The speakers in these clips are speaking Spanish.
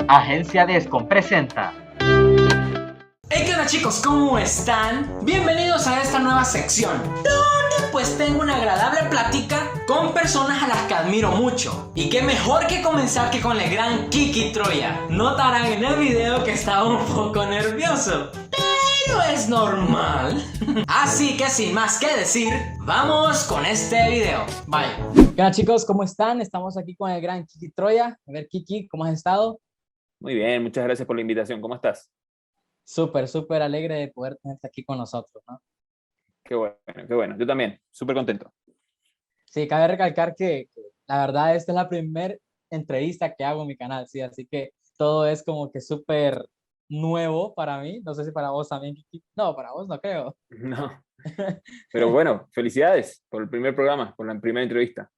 Agencia Descom presenta. Hey, ¿qué onda, chicos? ¿Cómo están? Bienvenidos a esta nueva sección, donde pues tengo una agradable plática con personas a las que admiro mucho. Y qué mejor que comenzar que con el gran Kiki Troya. Notarán en el video que estaba un poco nervioso, pero es normal. Así que sin más que decir, vamos con este video. Bye. ¿Qué onda, chicos? ¿Cómo están? Estamos aquí con el gran Kiki Troya. A ver, Kiki, ¿cómo has estado? Muy bien, muchas gracias por la invitación. ¿Cómo estás? Súper alegre de poder tenerte aquí con nosotros, ¿no? Qué bueno, qué bueno. Yo también, súper contento. Sí, cabe recalcar que la verdad esta es la primera entrevista que hago en mi canal, sí, así que todo es como que súper nuevo para mí. No sé si para vos también, Kiki. No, para vos no creo. No, pero bueno, felicidades por el primer programa, por la primera entrevista.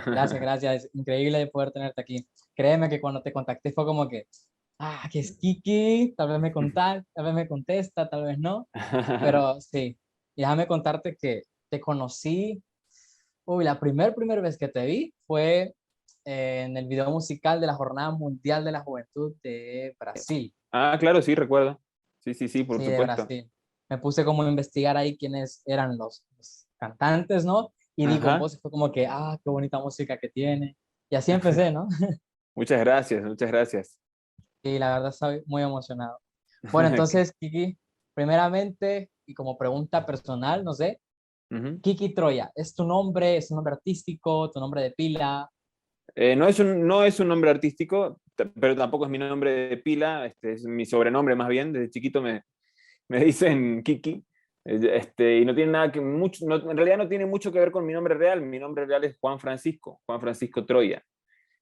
Gracias. Es increíble de poder tenerte aquí. Créeme que cuando te contacté fue como que, que es Kiki, tal vez me contacta, tal vez me contesta, tal vez no. Pero sí, y déjame contarte que te conocí, la primera vez que te vi fue en el video musical de la Jornada Mundial de la Juventud de Brasil. Ah, claro, sí, recuerdo. Sí, por Sí, de supuesto. Brasil. Me puse como a investigar ahí quiénes eran los cantantes, ¿no? Y di con Ajá. vos y fue como que, qué bonita música que tiene. Y así empecé, ¿no? Muchas gracias, muchas gracias. Y la verdad estoy muy emocionado. Bueno, entonces, Kiki, primeramente, y como pregunta personal, no sé, Ujú. Kiki Troya, ¿es tu nombre? ¿Es un nombre artístico? ¿Tu nombre de pila? No es un nombre artístico, pero tampoco es mi nombre de pila, es mi sobrenombre más bien. Desde chiquito me dicen Kiki. Y no tiene nada que mucho, en realidad no tiene mucho que ver con mi nombre real. Mi nombre real es Juan Francisco Troya.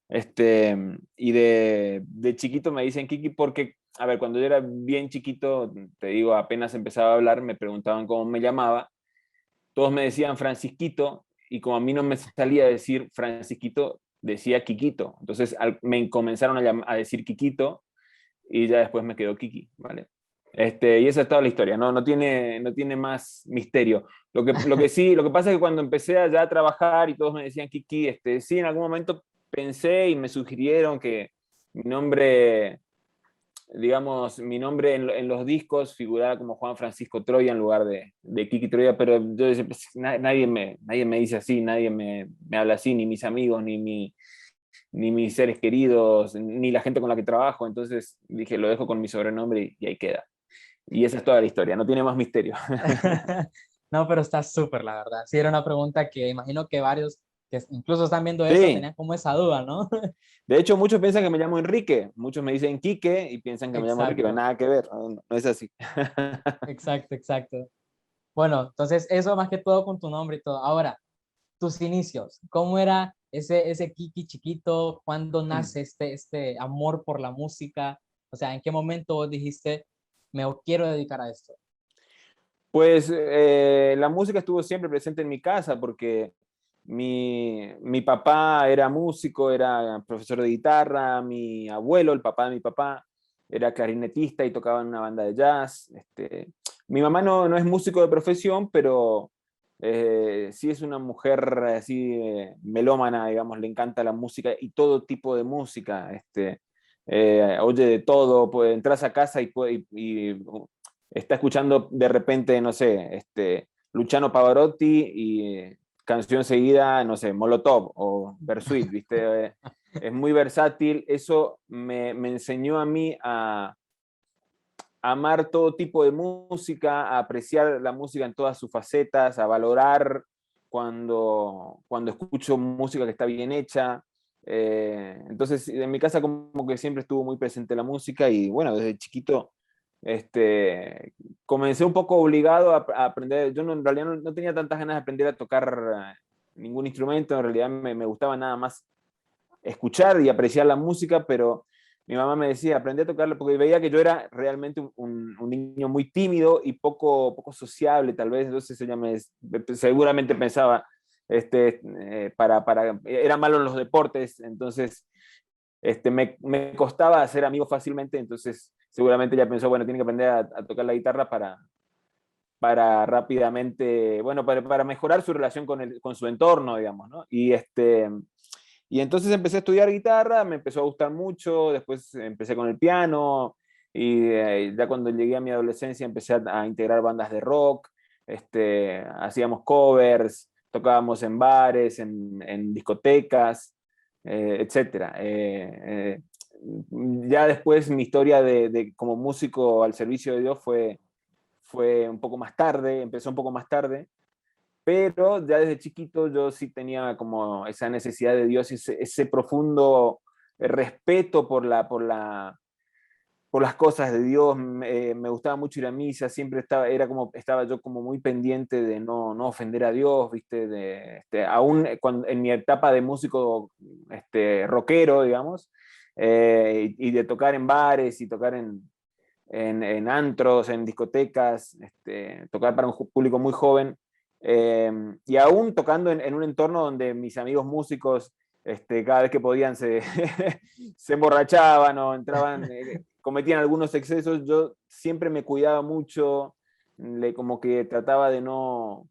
Y de chiquito me dicen Kiki porque, a ver, cuando yo era bien chiquito, te digo, apenas empezaba a hablar, me preguntaban cómo me llamaba, todos me decían Francisquito, y como a mí no me salía decir Francisquito, decía Kikito. Entonces me comenzaron a decir Kikito, y ya después me quedó Kiki, ¿vale? Y esa es toda la historia, no tiene más misterio. Lo que pasa es que cuando empecé ya a trabajar y todos me decían Kiki, sí, en algún momento pensé y me sugirieron que mi nombre, digamos, mi nombre en los discos figurara como Juan Francisco Troya en lugar de Kiki Troya, pero yo decía, pues, nadie me dice así, nadie me habla así, ni mis amigos, ni mis seres queridos, ni la gente con la que trabajo. Entonces dije, lo dejo con mi sobrenombre y ahí queda. Y esa es toda la historia, no tiene más misterio. No, pero está súper, la verdad. Sí, era una pregunta que imagino que varios que incluso están viendo eso Sí, tenían como esa duda, ¿no? de hecho muchos piensan que me llamo Enrique, muchos me dicen Quique y piensan que me llamo Enrique, pero Exacto, nada que ver, no es así. exacto. Bueno, entonces eso más que todo con tu nombre y todo. Ahora, tus inicios, ¿cómo era ese Kiki chiquito? ¿Cuándo nace este amor por la música? O sea, ¿en qué momento vos dijiste, me quiero dedicar a esto? Pues la música estuvo siempre presente en mi casa porque mi papá era músico, era profesor de guitarra, mi abuelo, el papá de mi papá, era clarinetista y tocaba en una banda de jazz. Mi mamá no es músico de profesión, pero sí es una mujer así melómana, digamos, le encanta la música y todo tipo de música. Oye de todo, pues, entras a casa y está escuchando de repente, no sé, Luciano Pavarotti y canción seguida, no sé, Molotov o Bersuit, ¿viste? Es muy versátil. Eso me enseñó a mí a amar todo tipo de música, a apreciar la música en todas sus facetas, a valorar cuando escucho música que está bien hecha. Entonces, en mi casa como que siempre estuvo muy presente la música y bueno, desde chiquito comencé un poco obligado a aprender. Yo en realidad no tenía tantas ganas de aprender a tocar ningún instrumento, en realidad me gustaba nada más escuchar y apreciar la música, pero mi mamá me decía, aprendí a tocarlo porque veía que yo era realmente un niño muy tímido y poco sociable, tal vez. Entonces ella seguramente pensaba, era malo en los deportes, entonces me costaba hacer amigos fácilmente, entonces seguramente ella pensó, bueno, tiene que aprender a tocar la guitarra para rápidamente, bueno, para mejorar su relación con su entorno, digamos, ¿no? Y entonces empecé a estudiar guitarra, me empezó a gustar mucho, después empecé con el piano, y ya cuando llegué a mi adolescencia empecé a integrar bandas de rock, hacíamos covers, tocábamos en bares, en discotecas, etc. Ya después mi historia como músico al servicio de Dios fue un poco más tarde, empezó un poco más tarde, pero ya desde chiquito yo sí tenía como esa necesidad de Dios, ese profundo respeto por las cosas de Dios. Me gustaba mucho ir a misa, siempre estaba yo como muy pendiente de no ofender a Dios, ¿viste? Aún cuando, en mi etapa de músico rockero, digamos, y de tocar en bares y tocar en antros, en discotecas, tocar para un público muy joven, y aún tocando en un entorno donde mis amigos músicos, cada vez que podían se emborrachaban o entraban, cometían algunos excesos, yo siempre me cuidaba mucho, como que trataba de no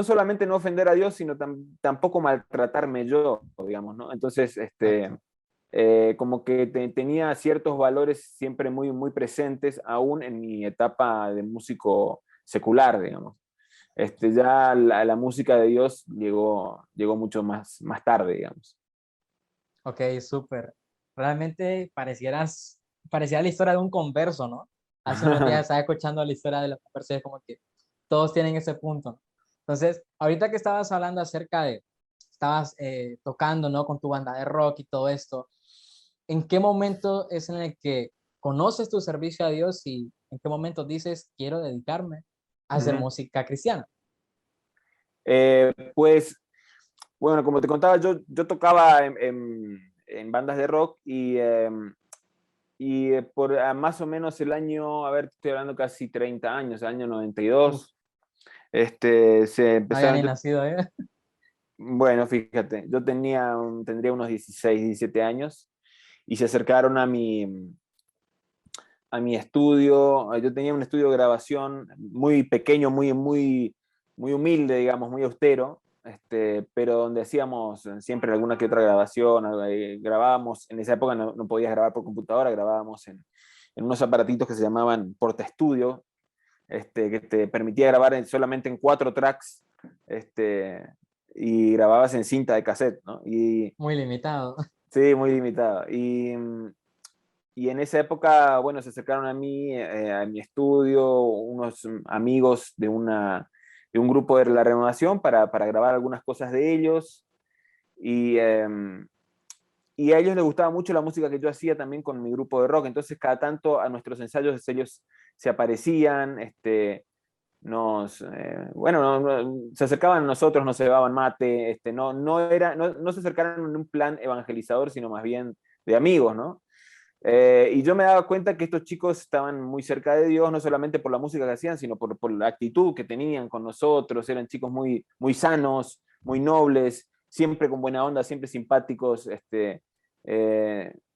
solamente no ofender a Dios, sino tampoco maltratarme yo, digamos, ¿no? Entonces, Exacto. como que tenía ciertos valores siempre muy, muy presentes, aún en mi etapa de músico secular, digamos. Ya la música de Dios llegó mucho más tarde, digamos. Ok, súper. Realmente parecía la historia de un converso, ¿no? Hace unos días estaba escuchando la historia de los conversos y es como que todos tienen ese punto, ¿no? Entonces, ahorita que estabas hablando acerca de, estabas tocando, ¿no? Con tu banda de rock y todo esto, ¿en qué momento es en el que conoces tu servicio a Dios y en qué momento dices, quiero dedicarme a hacer Ujú. música cristiana? Pues, bueno, como te contaba, yo tocaba en bandas de rock y por más o menos el año, a ver, estoy hablando casi 30 años, el año Uf, 92, se no había empezaron, ni nacido, ¿eh? bueno, fíjate, yo tendría unos 16, 17 años y se acercaron a mi estudio. Yo tenía un estudio de grabación muy pequeño, muy humilde, digamos, muy austero, pero donde hacíamos siempre alguna que otra grabación. Grabábamos, en esa época no podías grabar por computadora, grabábamos en unos aparatitos que se llamaban portaestudio, que te permitía grabar solamente en 4 tracks, y grababas en cinta de cassette, ¿no? Y Muy limitado. sí, muy limitado. Y en esa época, bueno, se acercaron a mi estudio, unos amigos de un grupo de la Renovación para grabar algunas cosas de ellos. Y, y a ellos les gustaba mucho la música que yo hacía también con mi grupo de rock. Entonces, cada tanto a nuestros ensayos ellos se aparecían, bueno, se acercaban a nosotros, nos llevaban mate, no se acercaron en un plan evangelizador, sino más bien de amigos, ¿no? Y yo me daba cuenta que estos chicos estaban muy cerca de Dios, no solamente por la música que hacían, sino por la actitud que tenían con nosotros. Eran chicos muy, muy sanos, muy nobles, siempre con buena onda, siempre simpáticos.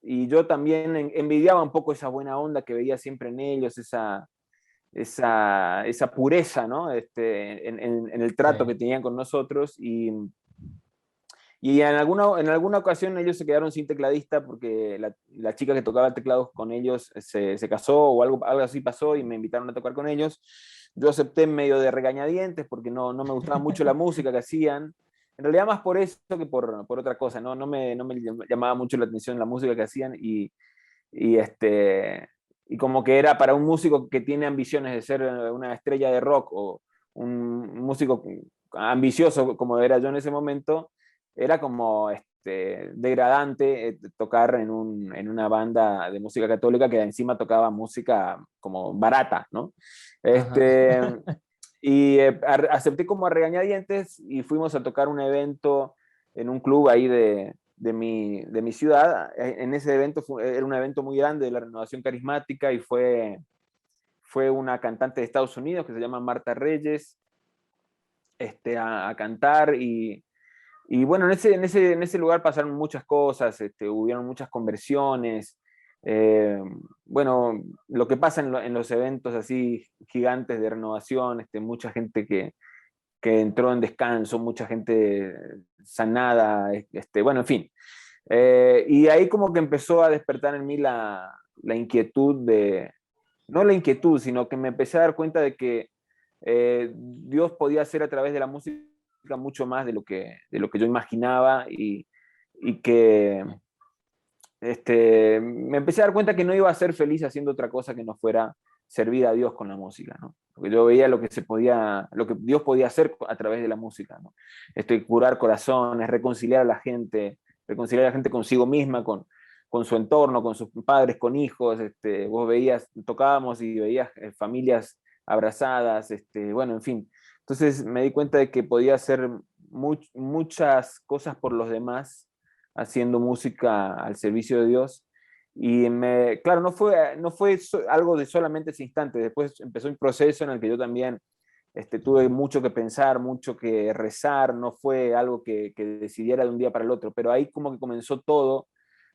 Y yo también envidiaba un poco esa buena onda que veía siempre en ellos, esa pureza, ¿no? En el trato Sí. que tenían con nosotros. Y en alguna ocasión ellos se quedaron sin tecladista porque la chica que tocaba el teclado con ellos se casó o algo así pasó y me invitaron a tocar con ellos. Yo acepté en medio de regañadientes porque no me gustaba mucho la música que hacían. En realidad más por eso que por otra cosa, ¿no? No me llamaba mucho la atención la música que hacían y, y como que era para un músico que tiene ambiciones de ser una estrella de rock o un músico ambicioso como era yo en ese momento, era como degradante tocar en una banda de música católica que encima tocaba música como barata, ¿no? Ajá. Este, y acepté como a regañadientes y fuimos a tocar un evento en un club ahí de mi ciudad. En ese evento era un evento muy grande de la Renovación Carismática y fue una cantante de Estados Unidos que se llama Marta Reyes, a cantar y bueno, en ese lugar pasaron muchas cosas, hubieron muchas conversiones. Bueno, lo que pasa en los eventos así gigantes de renovación, mucha gente que entró en descanso, mucha gente sanada, bueno, en fin. Y ahí como que empezó a despertar en mí la inquietud no la inquietud, sino que me empecé a dar cuenta de que Dios podía hacer a través de la música mucho más de lo que yo imaginaba y que me empecé a dar cuenta que no iba a ser feliz haciendo otra cosa que no fuera servir a Dios con la música, ¿no? Porque yo veía lo que Dios podía hacer a través de la música, ¿no? Curar corazones, reconciliar a la gente consigo misma, con su entorno, con sus padres, con hijos. Vos veías, tocábamos y veías familias abrazadas, bueno, en fin. Entonces me di cuenta de que podía hacer muchas cosas por los demás haciendo música al servicio de Dios. Y claro, no fue algo de solamente ese instante. Después empezó un proceso en el que yo también tuve mucho que pensar, mucho que rezar. No fue algo que decidiera de un día para el otro, pero ahí como que comenzó todo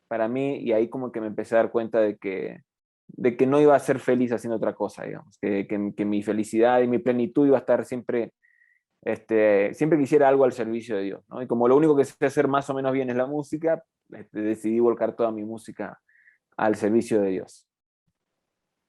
para mí, y ahí como que me empecé a dar cuenta de que no iba a ser feliz haciendo otra cosa, digamos, que mi felicidad y mi plenitud iba a estar siempre, siempre que hiciera algo al servicio de Dios, ¿no? Y como lo único que sé hacer más o menos bien es la música, decidí volcar toda mi música al servicio de Dios.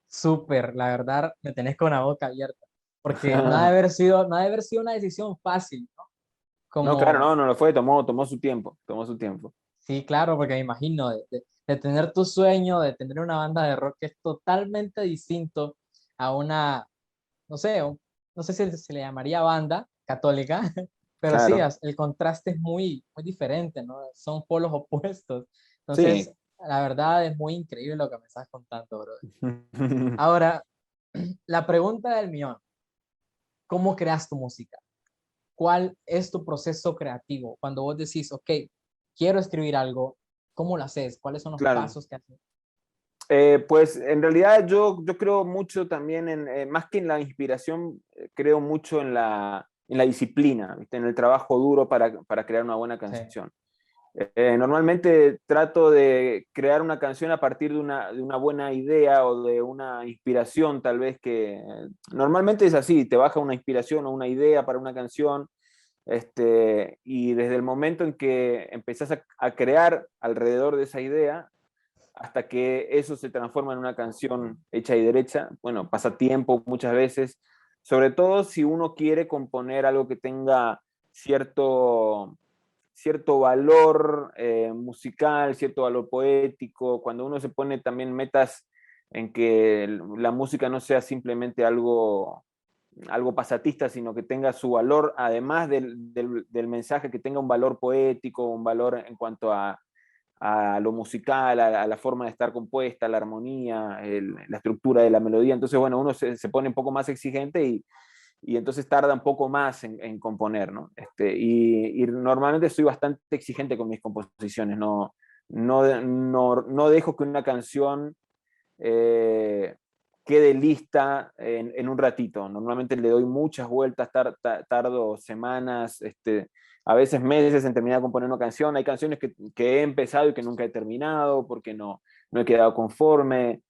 Súper, la verdad, me tenés con la boca abierta, porque no ha de haber sido una decisión fácil, ¿no? No, claro, Como, no lo fue, tomó su tiempo, tomó su tiempo. sí, claro, porque me imagino de tener tu sueño, de tener una banda de rock que es totalmente distinto a una, no sé, no sé si se le llamaría banda católica, pero sí, Claro, el contraste es muy, muy diferente, ¿no? Son polos opuestos. sí. Entonces, la verdad es muy increíble lo que me estás contando, bro. Ahora, la pregunta del millón, ¿cómo creas tu música? ¿Cuál es tu proceso creativo? Cuando vos decís, ok, quiero escribir algo, ¿cómo lo haces? ¿Cuáles son los Claro. pasos que haces? Pues en realidad yo creo mucho también más que en la inspiración, creo mucho en la disciplina, ¿viste? En el trabajo duro para crear una buena Sí, canción. Normalmente trato de crear una canción a partir de una buena idea o de una inspiración, tal vez que normalmente es así, te baja una inspiración o una idea para una canción, y desde el momento en que empezás a crear alrededor de esa idea, hasta que eso se transforma en una canción hecha y derecha, bueno, pasa tiempo muchas veces, sobre todo si uno quiere componer algo que tenga cierto valor musical, cierto valor poético, cuando uno se pone también metas en que la música no sea simplemente algo pasatista, sino que tenga su valor, además del mensaje, que tenga un valor poético, un valor en cuanto a lo musical, a la forma de estar compuesta, la armonía, la estructura de la melodía. Entonces, bueno, uno se pone un poco más exigente y entonces tarda un poco más en componer, ¿no? Y normalmente soy bastante exigente con mis composiciones, no dejo que una canción eh, quede lista en un ratito. Normalmente le doy muchas vueltas, tardo semanas, a veces meses en terminar de componer una canción. Hay canciones que he empezado y que nunca he terminado porque no he quedado conforme.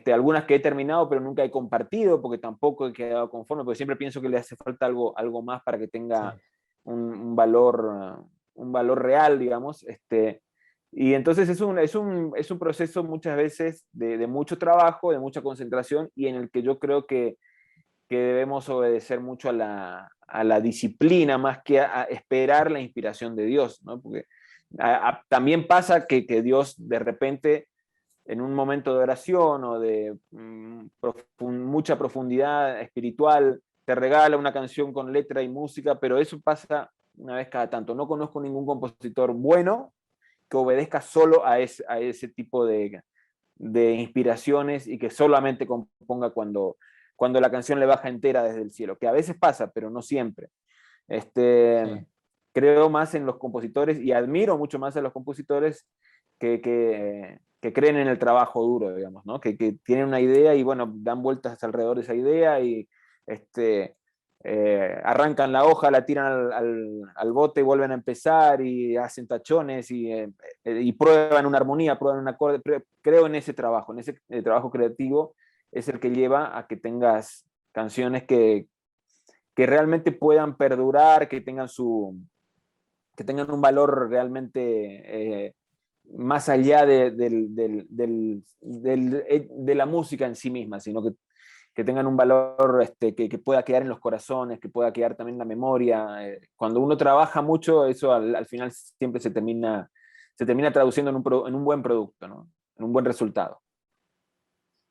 Algunas que he terminado pero nunca he compartido porque tampoco he quedado conforme, porque siempre pienso que le hace falta algo más para que sí, tenga un valor real, digamos. Y entonces es un proceso muchas veces de mucho trabajo, de mucha concentración, y en el que yo creo que debemos obedecer mucho a la disciplina más que a esperar la inspiración de Dios, ¿no? Porque también pasa que Dios de repente, en un momento de oración o de mucha profundidad espiritual, te regala una canción con letra y música, pero eso pasa una vez cada tanto. No conozco ningún compositor bueno que obedezca solo a ese tipo de inspiraciones y que solamente componga cuando la canción le baja entera desde el cielo, que a veces pasa, pero no siempre. Este, sí. Creo más en los compositores y admiro mucho más a los compositores que creen en el trabajo duro, digamos, ¿no? Que tienen una idea y, bueno, dan vueltas alrededor de esa idea y arrancan la hoja, la tiran al bote y vuelven a empezar y hacen tachones y prueban una armonía, prueban un acorde. Creo en ese trabajo, en ese trabajo creativo es el que lleva a que tengas canciones que realmente puedan perdurar, que tengan un valor realmente más allá de la música en sí misma, sino que tengan un valor que pueda quedar en los corazones, que pueda quedar también en la memoria. Cuando uno trabaja mucho, eso al final siempre se termina traduciendo en un buen producto, ¿no? En un buen resultado.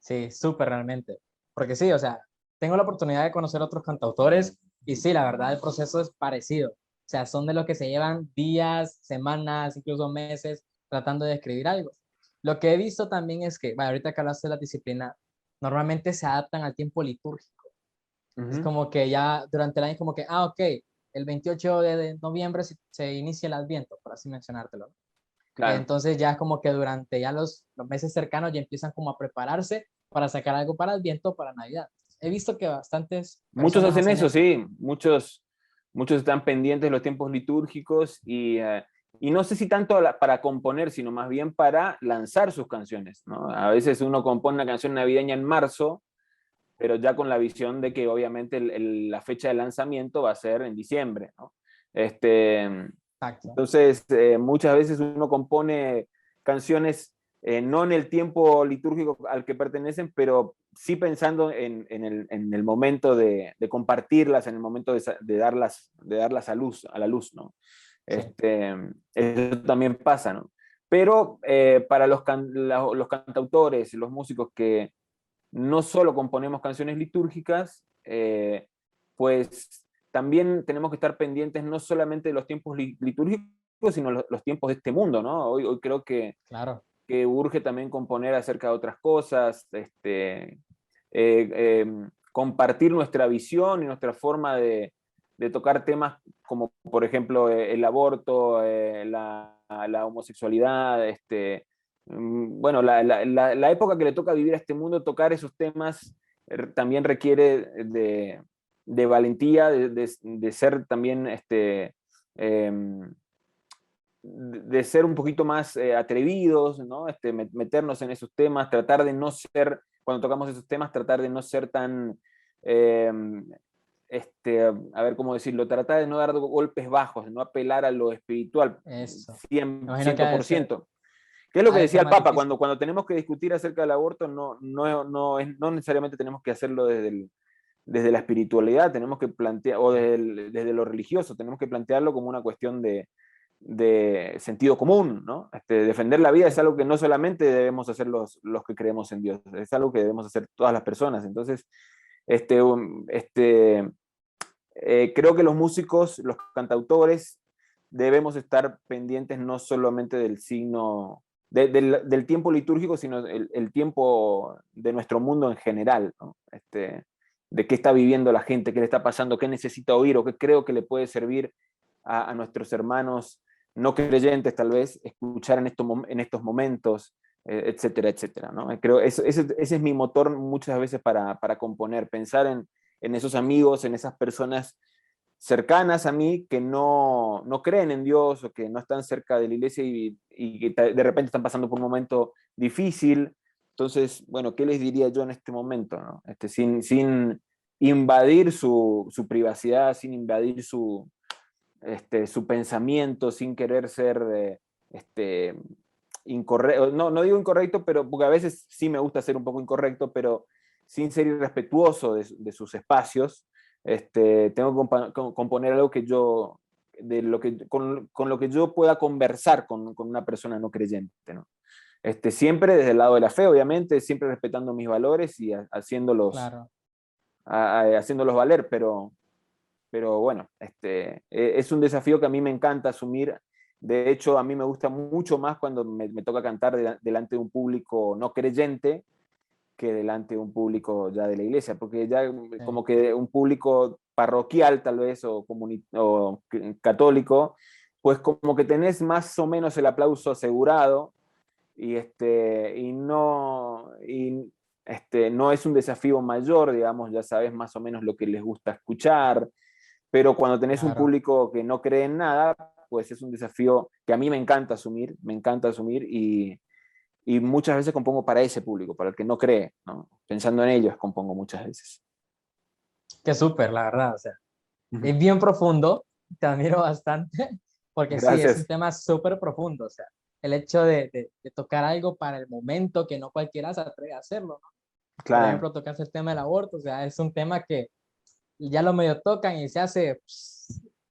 Sí, súper realmente. Porque sí, o sea, tengo la oportunidad de conocer otros cantautores y sí, la verdad el proceso es parecido. O sea, son de los que se llevan días, semanas, incluso meses tratando de escribir algo. Lo que he visto también es que, bueno, ahorita que hablaste de la disciplina, normalmente se adaptan al tiempo litúrgico. Es Ujú. como que ya durante el año, como que, ok, el 28 de noviembre se inicia el Adviento, por así mencionártelo. Claro. Entonces ya es como que durante ya los meses cercanos ya empiezan como a prepararse para sacar algo para Adviento, para Navidad. He visto que bastantes Muchos personas hacen hacen eso, eso. sí. Muchos están pendientes de los tiempos litúrgicos y no sé si tanto para componer, sino más bien para lanzar sus canciones, ¿no? A veces uno compone una canción navideña en marzo, pero ya con la visión de que obviamente la fecha de lanzamiento va a ser en diciembre, ¿no? Este, Exacto. entonces, muchas veces uno compone canciones no en el tiempo litúrgico al que pertenecen, pero sí pensando en el momento de compartirlas, en el momento de darlas a la luz, ¿no? Sí, Eso también pasa, ¿no? Pero para los cantautores, los músicos que no solo componemos canciones litúrgicas, pues también tenemos que estar pendientes no solamente de los tiempos litúrgicos, sino los tiempos de este mundo, ¿no? Hoy creo claro. que urge también componer acerca de otras cosas, eh, compartir nuestra visión y nuestra forma de tocar temas como, por ejemplo, el aborto, la homosexualidad, bueno, la época que le toca vivir a este mundo, tocar esos temas también requiere de valentía, de ser también de ser un poquito más atrevidos, ¿no? Meternos en esos temas, tratar de no ser, cuando tocamos esos temas, tratar de no ser tan, eh, a ver cómo decirlo, tratar de no dar golpes bajos, de no apelar a lo espiritual Eso. Me 100, imagino que ha de ser, 100%. ¿Qué es lo que ha de ser decía el más Papa? difícil. Cuando tenemos que discutir acerca del aborto, no necesariamente tenemos que hacerlo desde la espiritualidad, tenemos que plantear, o desde lo religioso, tenemos que plantearlo como una cuestión de sentido común, ¿no? Defender la vida es algo que no solamente debemos hacer los que creemos en Dios, es algo que debemos hacer todas las personas. Entonces, este, um, este, creo que los músicos, los cantautores, debemos estar pendientes no solamente del signo, del tiempo litúrgico, sino el tiempo de nuestro mundo en general, ¿no? De qué está viviendo la gente, qué le está pasando, qué necesita oír o qué creo que le puede servir a nuestros hermanos no creyentes tal vez, escuchar en estos momentos, etcétera, etcétera, ¿no? Creo ese es mi motor muchas veces para componer, pensar en esos amigos, en esas personas cercanas a mí que no creen en Dios o que no están cerca de la iglesia y que de repente están pasando por un momento difícil. Entonces, bueno, ¿qué les diría yo en este momento, ¿no? Sin invadir su privacidad, sin invadir su pensamiento, sin querer ser incorrecto, no digo incorrecto, pero porque a veces sí me gusta ser un poco incorrecto, pero sin ser irrespetuoso de sus espacios, tengo que componer algo que yo, con lo que yo pueda conversar con una persona no creyente, ¿no? Siempre desde el lado de la fe, obviamente, siempre respetando mis valores y Claro. haciéndolos valer, pero bueno, es un desafío que a mí me encanta asumir. De hecho, a mí me gusta mucho más cuando me toca cantar delante de un público no creyente que delante de un público ya de la iglesia, porque ya Sí. como que un público parroquial tal vez o católico, pues como que tenés más o menos el aplauso asegurado y no es un desafío mayor, digamos, ya sabes más o menos lo que les gusta escuchar, pero cuando tenés un Claro. público que no cree en nada, pues es un desafío que a mí me encanta asumir y muchas veces compongo para ese público, para el que no cree, ¿no? Pensando en ellos compongo muchas veces. Qué súper, la verdad. O sea, Es bien profundo, te admiro bastante, porque sí, es un Gracias. tema súper profundo, o sea, el hecho de tocar algo para el momento que no cualquiera se atreve a hacerlo, ¿no? Por Claro, ejemplo, tocarse el tema del aborto, o sea, es un tema que ya lo medio tocan y se hace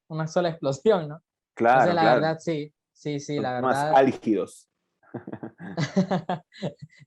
una sola explosión, ¿no? Entonces, claro, la claro. verdad, sí, sí, sí, Son la temas verdad, álgidos.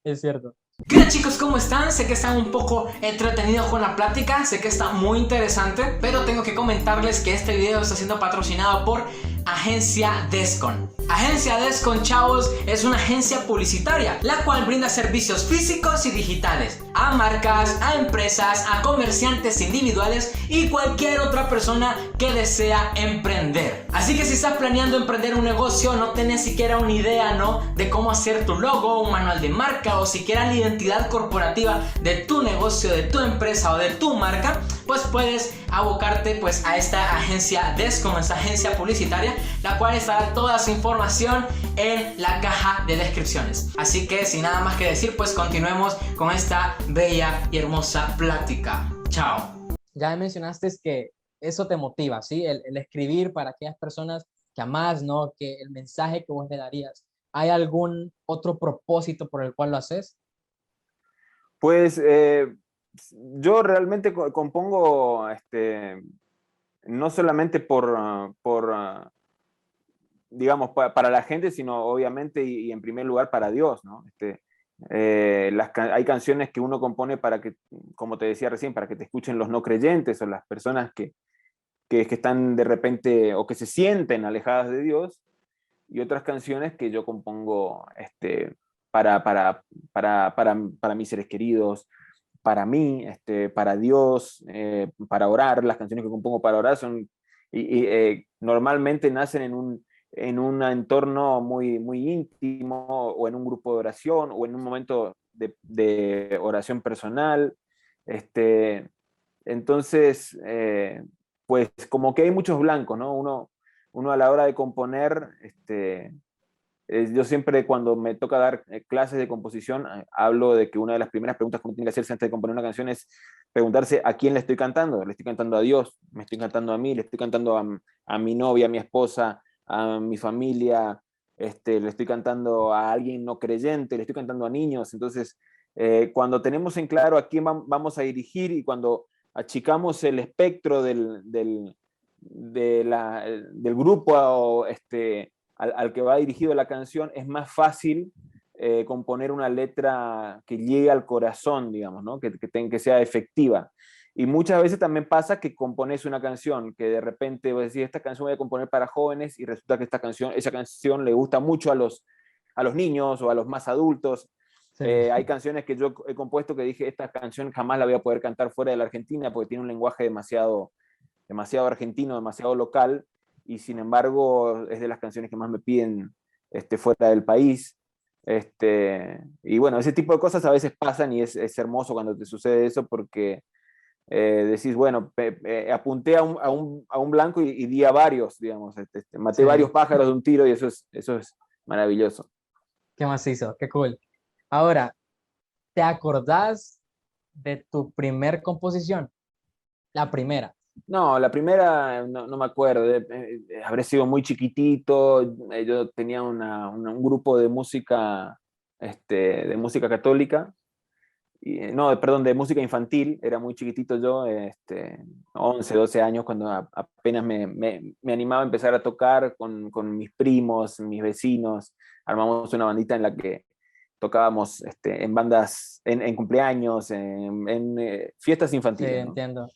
es cierto. ¿Qué tal, chicos? ¿Cómo están? Sé que están un poco entretenidos con la plática, sé que está muy interesante, pero tengo que comentarles que este video está siendo patrocinado por Agencia Descon. Agencia Descon, chavos, es una agencia publicitaria, la cual brinda servicios físicos y digitales a marcas, a empresas, a comerciantes individuales y cualquier otra persona que desea emprender. Así que si estás planeando emprender un negocio, no tenés siquiera una idea, ¿no?, de cómo hacer tu logo, un manual de marca o siquiera la identidad corporativa de tu negocio, de tu empresa o de tu marca, pues puedes abocarte pues a esta agencia Descon, esta agencia publicitaria, la cual estará toda su información en la caja de descripciones. Así que sin nada más que decir, pues continuemos con esta bella y hermosa plática. Chao. Ya mencionaste que eso te motiva, ¿sí? El escribir para aquellas personas que amás, ¿no? Que el mensaje que vos le darías. ¿Hay algún otro propósito por el cual lo haces? Pues yo realmente compongo no solamente digamos, para la gente, sino obviamente y en primer lugar para Dios, ¿no? Hay canciones que uno compone para que, como te decía recién, para que te escuchen los no creyentes o las personas que están de repente o que se sienten alejadas de Dios, y otras canciones que yo compongo para mis seres queridos, para mí, para Dios, para orar. Las canciones que compongo para orar normalmente nacen en un entorno muy, muy íntimo, o en un grupo de oración, o en un momento de oración personal. Entonces, pues como que hay muchos blancos, ¿no? Uno a la hora de componer, yo siempre cuando me toca dar clases de composición, hablo de que una de las primeras preguntas que uno tiene que hacerse antes de componer una canción es preguntarse a quién le estoy cantando. Le estoy cantando a Dios, me estoy cantando a mí, le estoy cantando a mi novia, a mi esposa, a mi familia, le estoy cantando a alguien no creyente, le estoy cantando a niños. Entonces, cuando tenemos en claro a quién vamos a dirigir, y cuando achicamos el espectro del grupo, o al que va dirigido la canción, es más fácil componer una letra que llegue al corazón, digamos, ¿no? Que sea efectiva. Y muchas veces también pasa que compones una canción que de repente vos decís, esta canción voy a componer para jóvenes, y resulta que esa canción le gusta mucho a los niños o a los más adultos. Sí. Hay canciones que yo he compuesto que dije, esta canción jamás la voy a poder cantar fuera de la Argentina porque tiene un lenguaje demasiado argentino, demasiado local, y sin embargo es de las canciones que más me piden fuera del país. Y bueno, ese tipo de cosas a veces pasan, y es hermoso cuando te sucede eso, porque decís, bueno, apunté a un blanco y di a varios, digamos, maté Sí, varios pájaros de un tiro, y eso es maravilloso. qué macizo, qué cool. Ahora, ¿te acordás de tu primer composición? La primera. No, la primera no me acuerdo, habré sido muy chiquitito. Yo tenía un grupo de música católica, no, perdón, de música infantil. Era muy chiquitito yo, 11, 12 años, cuando apenas me animaba a empezar a tocar con mis primos, mis vecinos. Armamos una bandita en la que tocábamos en bandas, en cumpleaños, en fiestas Sí, infantiles, ¿no? entiendo.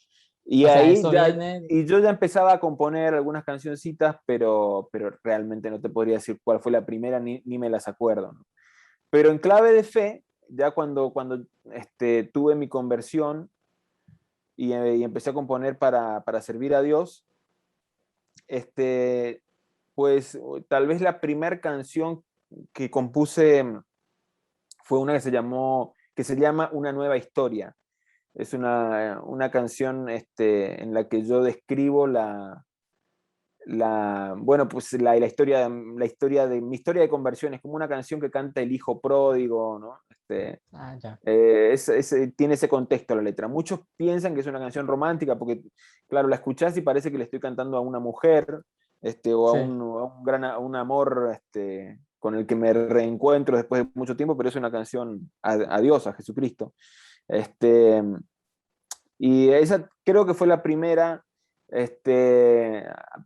Y O sea, ahí eso ya, viene, y yo ya empezaba a componer algunas cancioncitas, pero realmente no te podría decir cuál fue la primera, ni me las acuerdo, ¿no? Pero en clave de fe, ya cuando tuve mi conversión, y empecé a componer para servir a Dios, pues tal vez la primera canción que compuse fue una que se llama Una nueva historia. Es una canción en la que yo describo bueno, pues la historia de mi historia de conversión. Es como una canción que canta el hijo pródigo, ¿no? Ya. Tiene ese contexto la letra. Muchos piensan que es una canción romántica porque, claro, la escuchás y parece que le estoy cantando a una mujer, o Sí, a un amor, con el que me reencuentro después de mucho tiempo, pero es una canción a Dios, a Jesucristo. Este, y esa creo que fue la primera.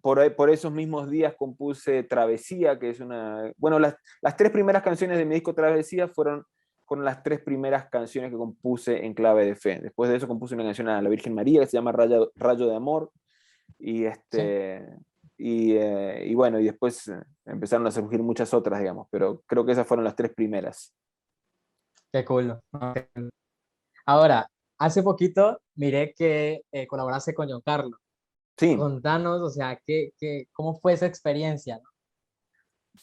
Por esos mismos días compuse Travesía, que es una... Bueno, las tres primeras canciones de mi disco Travesía fueron las tres primeras canciones que compuse en clave de fe. Después de eso compuse una canción a la Virgen María que se llama Rayo de Amor. Y, sí, y bueno, y después empezaron a surgir muchas otras, digamos, pero creo que esas fueron las tres primeras. qué cool. Ahora, hace poquito miré que colaboraste con Giancarlo. Sí, Contanos, o sea, ¿cómo fue esa experiencia? ¿No?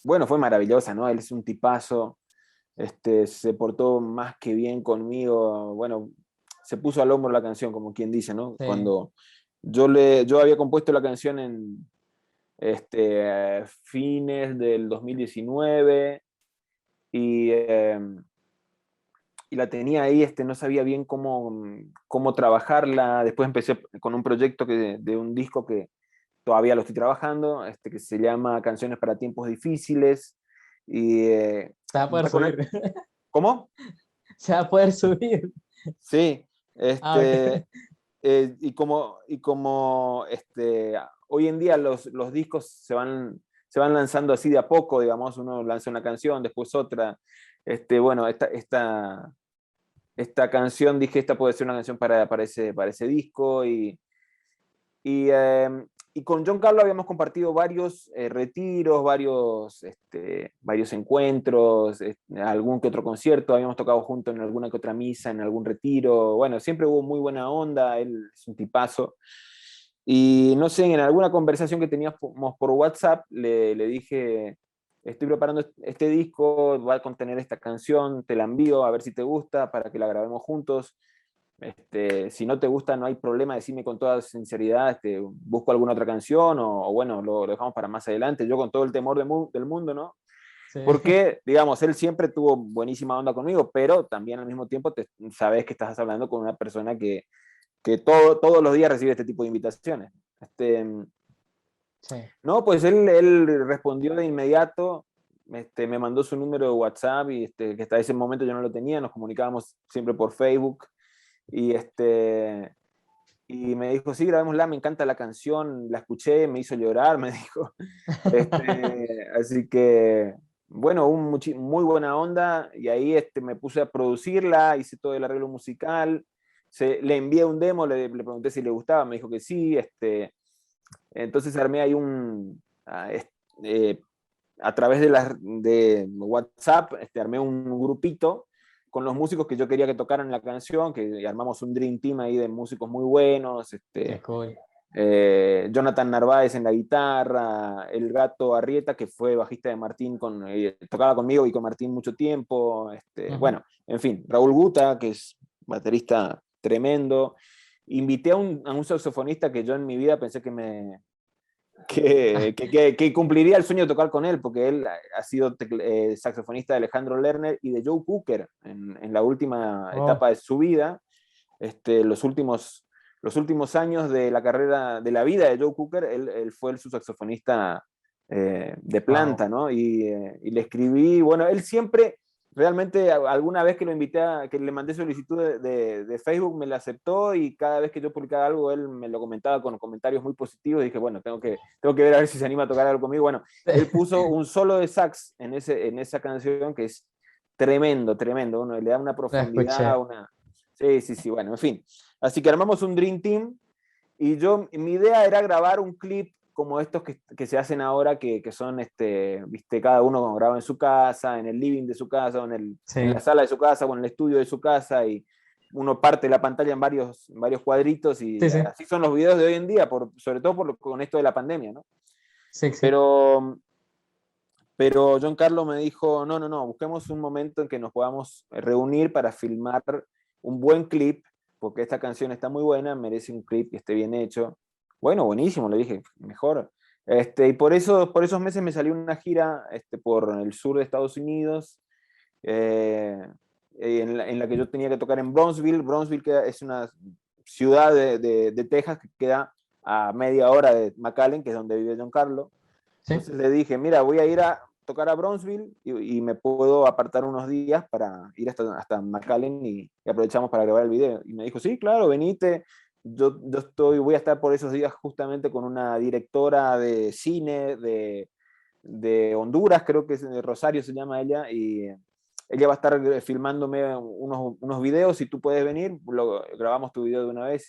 bueno, fue maravillosa, ¿no? Él es un tipazo, se portó más que bien conmigo, bueno, se puso al hombro la canción, como quien dice, ¿no? Sí, Cuando yo había compuesto la canción en fines del 2019 y, y la tenía ahí, no sabía bien cómo trabajarla. Después empecé con un proyecto de un disco que todavía lo estoy trabajando, que se llama Canciones para Tiempos Difíciles. Y se va a poder bueno, subir. ¿cómo? Se va a poder subir. Sí, Ah, ok. y como hoy en día los discos se van lanzando así de a poco, digamos, uno lanza una canción, después otra. Bueno, esta canción, dije, esta puede ser una canción para ese disco, y con John Carlo habíamos compartido varios retiros, varios encuentros, algún que otro concierto, habíamos tocado juntos en alguna que otra misa, en algún retiro. Bueno, siempre hubo muy buena onda, él es un tipazo. Y no sé, en alguna conversación que teníamos por WhatsApp, le dije, estoy preparando este disco, va a contener esta canción, te la envío a ver si te gusta para que la grabemos juntos. Si no te gusta, no hay problema, decime con toda sinceridad, busco alguna otra canción o bueno, lo dejamos para más adelante. Yo con todo el temor del mundo, ¿no? Sí, Porque, digamos, él siempre tuvo buenísima onda conmigo, pero también al mismo tiempo sabes que estás hablando con una persona que todos los días recibe este tipo de invitaciones. sí. No, pues él respondió de inmediato, me mandó su número de WhatsApp y que hasta ese momento yo no lo tenía, nos comunicábamos siempre por Facebook. Y, y me dijo, sí, grabémosla, me encanta la canción, la escuché, me hizo llorar, me dijo. Así que, bueno, muy buena onda, y ahí me puse a producirla, hice todo el arreglo musical, le envié un demo, le pregunté si le gustaba, me dijo que sí, entonces armé ahí a través de WhatsApp, armé un grupito con los músicos que yo quería que tocaran la canción, que armamos un Dream Team ahí de músicos muy buenos, Qué cool. Jonathan Narváez en la guitarra, el Gato Arrieta, que fue bajista de Martín, tocaba conmigo y con Martín mucho tiempo, Ujú. bueno, en fin, Raúl Guta, que es baterista tremendo. Invité a un saxofonista que yo en mi vida pensé que cumpliría el sueño de tocar con él, porque él ha sido saxofonista de Alejandro Lerner y de Joe Cooker en la última Oh, etapa de su vida. Los últimos años de la carrera, de la vida de Joe Cooker, él fue su saxofonista de wow. planta, ¿no? Y le escribí, bueno, él siempre, realmente, alguna vez que lo invité, que le mandé solicitud de Facebook, me la aceptó, y cada vez que yo publicaba algo, él me lo comentaba con comentarios muy positivos, y dije, bueno, tengo que ver a ver si se anima a tocar algo conmigo. Bueno, él puso un solo de sax en esa canción que es tremendo, tremendo, uno le da una La profundidad, escuché. Sí, sí, sí, bueno, en fin. Así que armamos un Dream Team, y mi idea era grabar un clip como estos que se hacen ahora, que son, viste, cada uno graba en su casa, en el living de su casa, o en la Sí, sala de su casa, o en el estudio de su casa, y uno parte la pantalla en varios cuadritos, sí, y sí, así son los videos de hoy en día, sobre todo con esto de la pandemia, ¿no? sí, sí. Pero, John Carlos me dijo, no, no, no, busquemos un momento en que nos podamos reunir para filmar un buen clip, porque esta canción está muy buena, merece un clip que esté bien hecho. Bueno, buenísimo, le dije, mejor. Y por esos meses me salió una gira por el sur de Estados Unidos, eh, en la que yo tenía que tocar en Brownsville. Brownsville que es una ciudad de Texas que queda a media hora de McAllen, que es donde vive Giancarlo. Sí. Entonces le dije, mira, voy a ir a tocar a Brownsville y me puedo apartar unos días para ir hasta McAllen y aprovechamos para grabar el video. Y me dijo, sí, claro, venite. Yo voy a estar por esos días justamente con una directora de cine de Honduras, creo que es de Rosario se llama ella, y ella va a estar filmándome unos videos, si tú puedes venir, grabamos tu video de una vez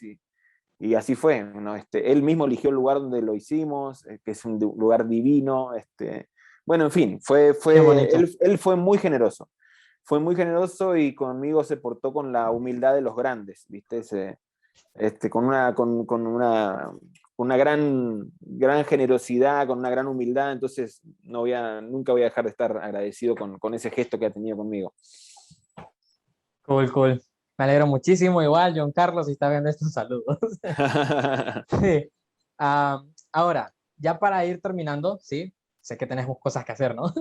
y así fue, ¿no? Él mismo eligió el lugar donde lo hicimos, que es un lugar divino. Bueno, en fin, Qué bonito. él fue muy generoso y conmigo se portó con la humildad de los grandes, ¿viste? Con una gran generosidad, con una gran humildad, entonces nunca voy a dejar de estar agradecido con ese gesto que ha tenido conmigo. Cool, cool. Me alegro muchísimo. Igual, John Carlos, si está viendo estos saludos. Sí. Ahora, ya para ir terminando, sí, sé que tenemos cosas que hacer, ¿no?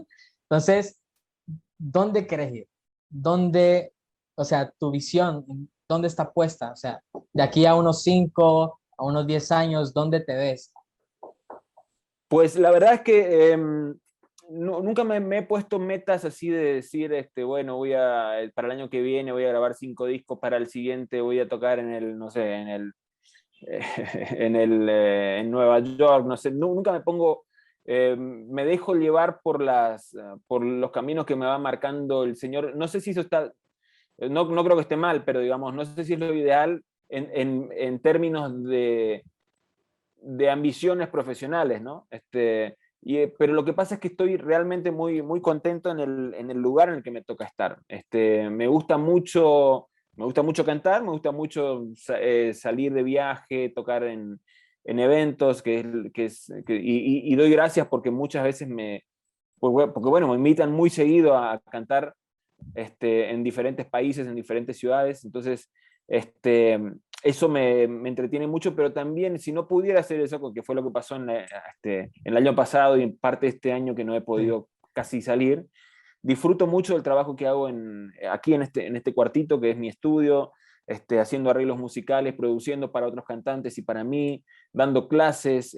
Entonces, ¿dónde querés ir? ¿Dónde, o sea, tu visión, dónde está puesta? O sea, de aquí a unos 5, a unos 10 años, ¿dónde te ves? Pues la verdad es que nunca me he puesto metas así de decir, bueno, para el año que viene voy a grabar 5 discos, para el siguiente voy a tocar no sé, en Nueva York, no sé, nunca me pongo, me dejo llevar por los caminos que me va marcando el Señor. No sé si eso está, no creo que esté mal, pero digamos, no sé si es lo ideal en términos de ambiciones profesionales, ¿no? Pero lo que pasa es que estoy realmente muy, muy contento en el lugar en el que me toca estar. Me gusta mucho cantar, me gusta mucho salir de viaje, tocar en eventos, y doy gracias porque muchas veces porque bueno, me invitan muy seguido a cantar en diferentes países, en diferentes ciudades, entonces eso me entretiene mucho, pero también si no pudiera hacer eso, que fue lo que pasó en el año pasado y en parte de este año que no he podido casi salir, disfruto mucho del trabajo que hago aquí en este cuartito, que es mi estudio, haciendo arreglos musicales, produciendo para otros cantantes y para mí, dando clases.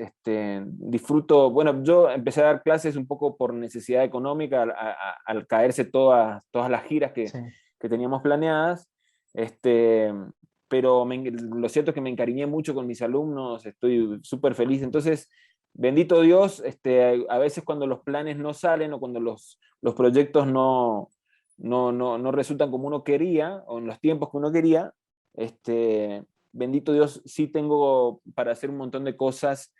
Disfruto, bueno, yo empecé a dar clases un poco por necesidad económica al caerse todas las giras que teníamos planeadas. Pero lo cierto es que me encariñé mucho con mis alumnos, estoy súper feliz. Entonces, bendito Dios, a veces cuando los planes no salen o cuando los proyectos no resultan como uno quería o en los tiempos que uno quería, bendito Dios, sí tengo para hacer un montón de cosas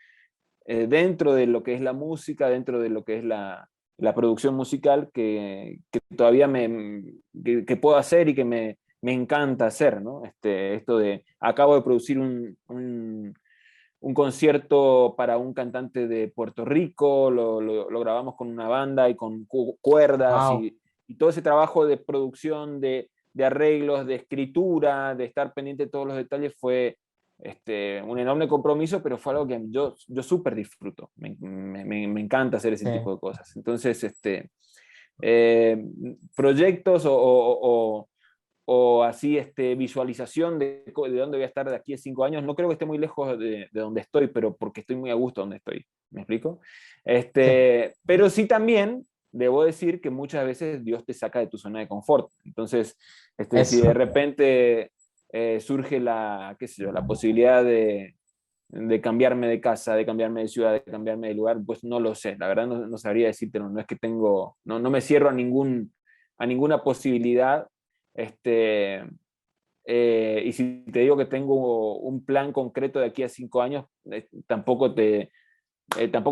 dentro de lo que es la música, dentro de lo que es la producción musical que todavía que puedo hacer y que me encanta hacer, ¿no? Acabo de producir un concierto para un cantante de Puerto Rico, lo grabamos con una banda y con cuerdas Wow. y todo ese trabajo de producción, de arreglos, de escritura, de estar pendiente de todos los detalles fue un enorme compromiso, pero fue algo que yo súper disfruto. Me encanta hacer ese tipo de cosas. Entonces, proyectos o así visualización de dónde voy a estar de aquí a 5 años, no creo que esté muy lejos de donde estoy, pero porque estoy muy a gusto donde estoy. ¿Me explico? Pero sí también debo decir que muchas veces Dios te saca de tu zona de confort. Entonces, si de repente surge qué sé yo, la posibilidad de cambiarme de casa, de cambiarme de ciudad, de cambiarme de lugar, pues no lo sé. La verdad no sabría decirte, no es que no me cierro a ninguna posibilidad. Y si te digo que tengo un plan concreto de aquí a 5 años, tampoco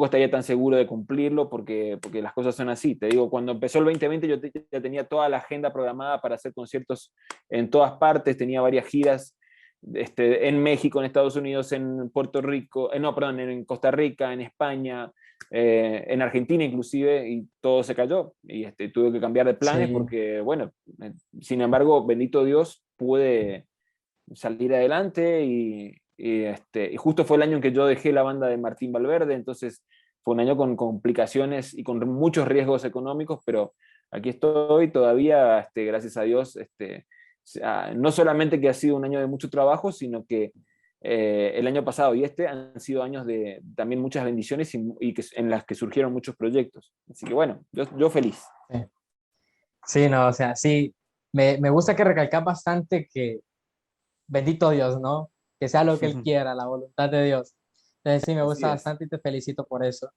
estaría tan seguro de cumplirlo porque las cosas son así. Te digo, cuando empezó el 2020 yo ya tenía toda la agenda programada para hacer conciertos en todas partes, tenía varias giras en México, en Estados Unidos, en Puerto Rico, en Costa Rica, en España, en Argentina inclusive, y todo se cayó. Y tuve que cambiar de planes porque, bueno, sin embargo, bendito Dios, pude salir adelante y justo fue el año en que yo dejé la banda de Martín Valverde, entonces fue un año con complicaciones y con muchos riesgos económicos, pero aquí estoy todavía, gracias a Dios, no solamente que ha sido un año de mucho trabajo, sino que el año pasado y han sido años de también muchas bendiciones en las que surgieron muchos proyectos. Así que bueno, yo feliz. Sí. Sí, no, o sea, sí, me gusta que recalcas bastante que bendito Dios, ¿no? Que sea lo que Él quiera, la voluntad de Dios. Entonces sí, me Así gusta es. bastante y te felicito por eso.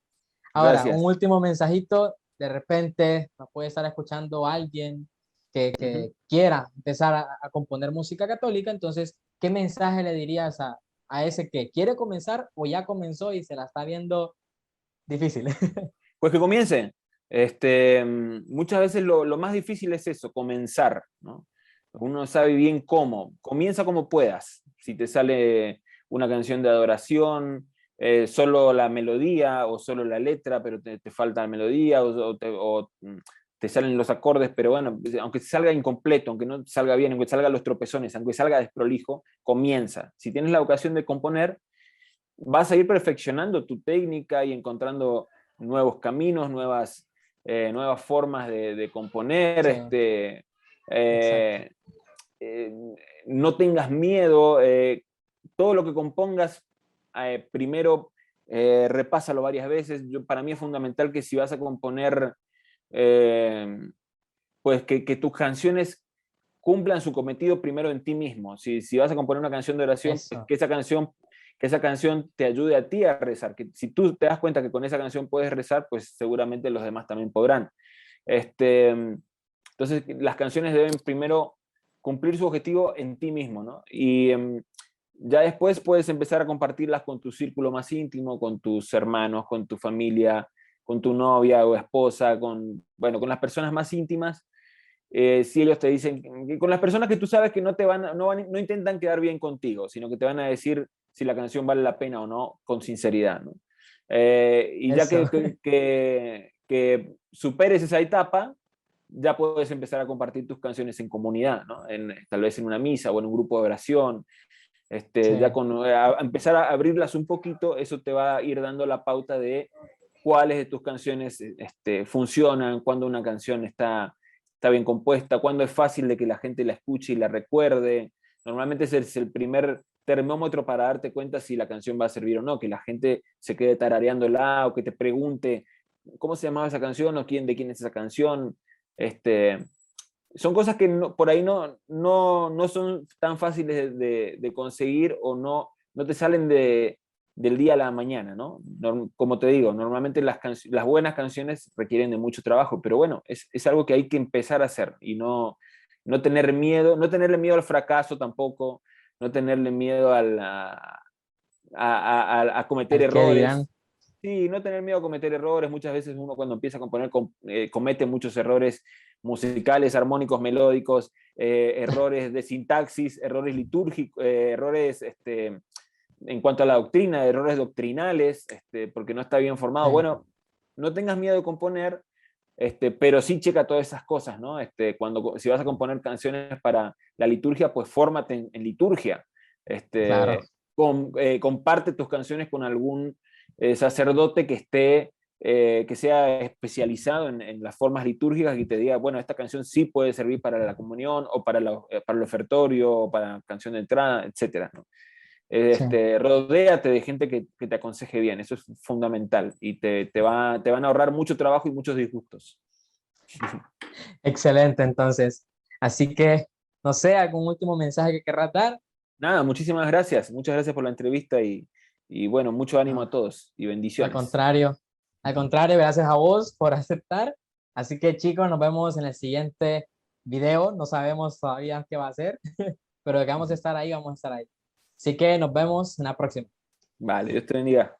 Ahora, un Gracias. último mensajito, de repente nos puede estar escuchando alguien que quiera empezar a componer música católica, entonces, ¿qué mensaje le dirías a ese que quiere comenzar o ya comenzó y se la está viendo difícil? Pues que comiencen. Muchas veces lo más difícil es eso, comenzar, ¿no? Uno no sabe bien cómo. Comienza como puedas. Si te sale una canción de adoración, solo la melodía o solo la letra, pero te falta la melodía o te salen los acordes, pero bueno, aunque salga incompleto, aunque no salga bien, aunque salga los tropezones, aunque salga desprolijo, comienza. Si tienes la ocasión de componer, vas a ir perfeccionando tu técnica y encontrando nuevos caminos, nuevas formas de componer. Sí, exacto. Eh, eh, no tengas miedo. Todo lo que compongas, primero repásalo varias veces. Para mí es fundamental que si vas a componer, pues que tus canciones cumplan su cometido primero en ti mismo. Si vas a componer una canción de oración, pues Eso. que esa canción te ayude a ti a rezar. Que si tú te das cuenta que con esa canción puedes rezar, pues seguramente los demás también podrán. Entonces, las canciones deben primero cumplir su objetivo en ti mismo, ¿no? Y ya después puedes empezar a compartirlas con tu círculo más íntimo, con tus hermanos, con tu familia, con tu novia o esposa, bueno, con las personas más íntimas. Si ellos te dicen, con las personas que tú sabes que no intentan quedar bien contigo, sino que te van a decir si la canción vale la pena o no, con sinceridad, ¿no? Y ya Eso. que superes esa etapa, ya puedes empezar a compartir tus canciones en comunidad, ¿no? Tal vez en una misa o en un grupo de oración. Sí, Ya a empezar a abrirlas un poquito, eso te va a ir dando la pauta de cuáles de tus canciones funcionan, cuándo una canción está bien compuesta, cuándo es fácil de que la gente la escuche y la recuerde. Normalmente ese es el primer termómetro para darte cuenta si la canción va a servir o no, que la gente se quede tarareándola o que te pregunte cómo se llamaba esa canción o de quién es esa canción. Son cosas que por ahí no son tan fáciles de conseguir o no te salen del día a la mañana, ¿no? Como te digo, normalmente las buenas canciones requieren de mucho trabajo, pero bueno, es algo que hay que empezar a hacer y no tenerle miedo al fracaso tampoco, no tenerle miedo a cometer al que dirán. errores. Sí, no tener miedo a cometer errores. Muchas veces uno cuando empieza a componer comete muchos errores musicales, armónicos, melódicos, errores de sintaxis, errores litúrgicos, errores en cuanto a la doctrina, errores doctrinales, porque no está bien formado. Sí, Bueno, no tengas miedo de componer, pero sí checa todas esas cosas, ¿no? Si vas a componer canciones para la liturgia, pues fórmate en liturgia. claro. Comparte tus canciones con algún sacerdote que sea especializado en las formas litúrgicas y te diga, bueno, esta canción sí puede servir para la comunión o para el ofertorio o para canción de entrada, etcétera, ¿no? Sí. Rodéate de gente que te aconseje bien, eso es fundamental y te van a ahorrar mucho trabajo y muchos disgustos. Excelente, entonces. Así que, no sé, algún último mensaje que querrás dar. Nada, muchas gracias por la entrevista y bueno, mucho ánimo a No, todos y al bendiciones. contrario. Al contrario, gracias a vos por aceptar. Así que, chicos, nos vemos en el siguiente video. No sabemos todavía qué va a ser, pero de que vamos a estar ahí, vamos a estar ahí. Así que nos vemos en la próxima. Vale, Dios te bendiga.